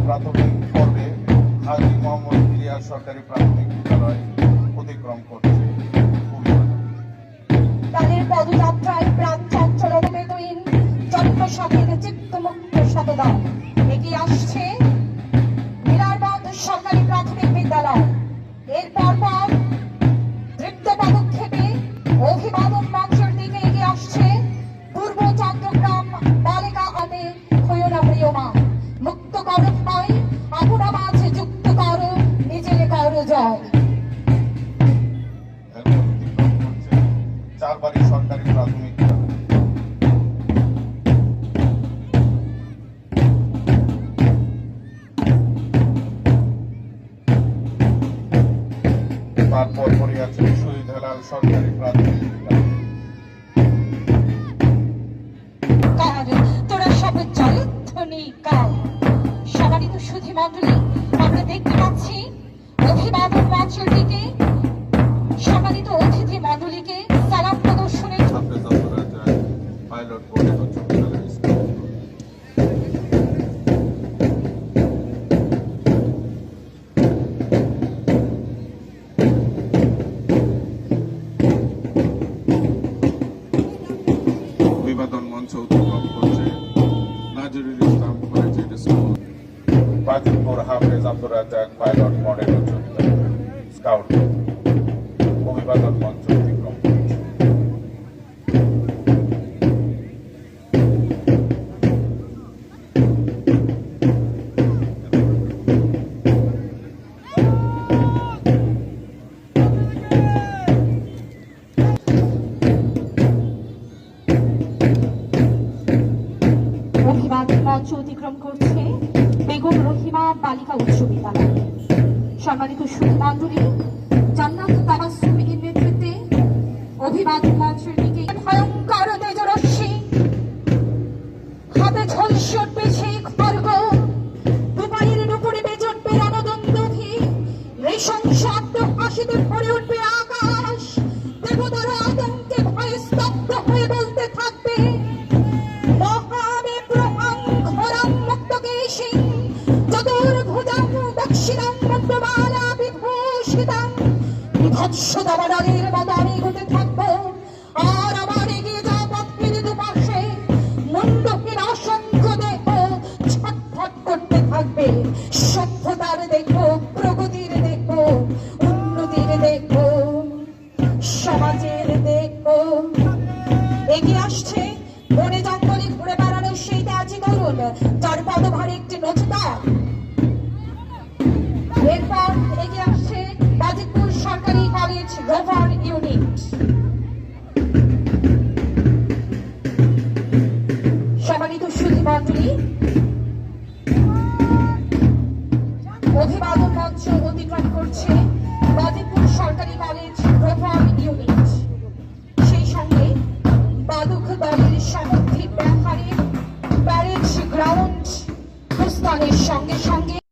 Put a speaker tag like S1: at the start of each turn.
S1: প্রাথমিক পর্বে হাজী মোহাম্মদ ইলিয়াস সরকারি প্রাথমিক বিদ্যালয় অতিক্রম করছে।
S2: তাদের পদযাত্রায় প্রাণ চঞ্চল বেদুইন জন্মসাথীর চিত্তমুক্ত শতদল এগিয়ে আসছে মিনারবন্ধ সরকারি প্রাথমিক বিদ্যালয়। এর পরপর দ্রুত পদক্ষেপে অভিবাদন মঞ্চের দিকে এগিয়ে আসছে পূর্ব চট্টগ্রাম বালিকা আদে হইনা প্রিয়মা। মুক্ত করণ নয়, আপনা মাঝে যুক্ত করো নিজের করো জয়।
S1: চারবাড়ি সরকারি প্রাথমিক তারপর পরে আছে শহীদ হেলাল সরকারি প্রাথমিক বিদ্যালয়।
S2: তোরা সব জয়ধ্বনি গাও। সম্মানিত সুধী মণ্ডলী, আমরা দেখতে পাচ্ছি অভিবাদন মঞ্চের দিকে সম্মানিত অতিথি মণ্ডলীকে সালাম প্রদর্শনের
S1: পাইলট বোর্ডে অভিবাদন মঞ্চ অতিক্রম করছে নাজরুল ইসলাম কলেজিয়েট স্কুল, বাজিতপুর হাফেজ আব্দুর রাজ্জাক পাইলট মডেল উচ্চ বিদ্যালয় স্কাউট অভিবাদন মঞ্চ অতিক্রম করছে।
S2: অভিবাদন মঞ্চ অতিক্রম করছে বেগম রহিমা বালিকা উচ্চ বিদ্যালয়। সম্মানিত সুধী মণ্ডলী, জান্নাত তাবাসসুমের নেতৃত্বে অভিবাদন মঞ্চের দিকে ভয়ঙ্কর তেজরশ্মি হাতে ঝলসে উঠবে সেই খড়গ, দুপায়ের উপরে বেজট বেড়ানো দ্বন্দ্বভি নৃশংসাব্দ হাসিতে ভরে উঠবে আকাশ। দেবতারা আতঙ্কে ভয়ে স্তব্ধ হয়ে বলতে থাকবে আর আমার এগিয়ে যাওয়া পথের দুপাশে মুন্ডকের অসংখ্য দেহ ছটফট করতে থাকবে। সভ্যতার দেখো, প্রগতির দেখো, উন্নতির দেখো, সমাজের দেখো। এগিয়ে আসছে বনে জঙ্গলে ঘুরে বেড়ানো সেই ত্যাজি তরুণ, যার পদভারে একটি নথিদার। এরপর এগিয়ে আসছে বাজিতপুর সরকারি কলেজ রোভার ইউনিট। সম্মানিত সুধী মণ্ডলী, অভিবাদন মঞ্চ অতিক্রম করছে বাজিতপুর সরকারি কলেজ রোভার ইউনিট। সেই সঙ্গে বালুক দলের সামগ্রিক ব্যাপারে প্যারেড গ্রাউন্ড প্রস্থানের সঙ্গে সঙ্গে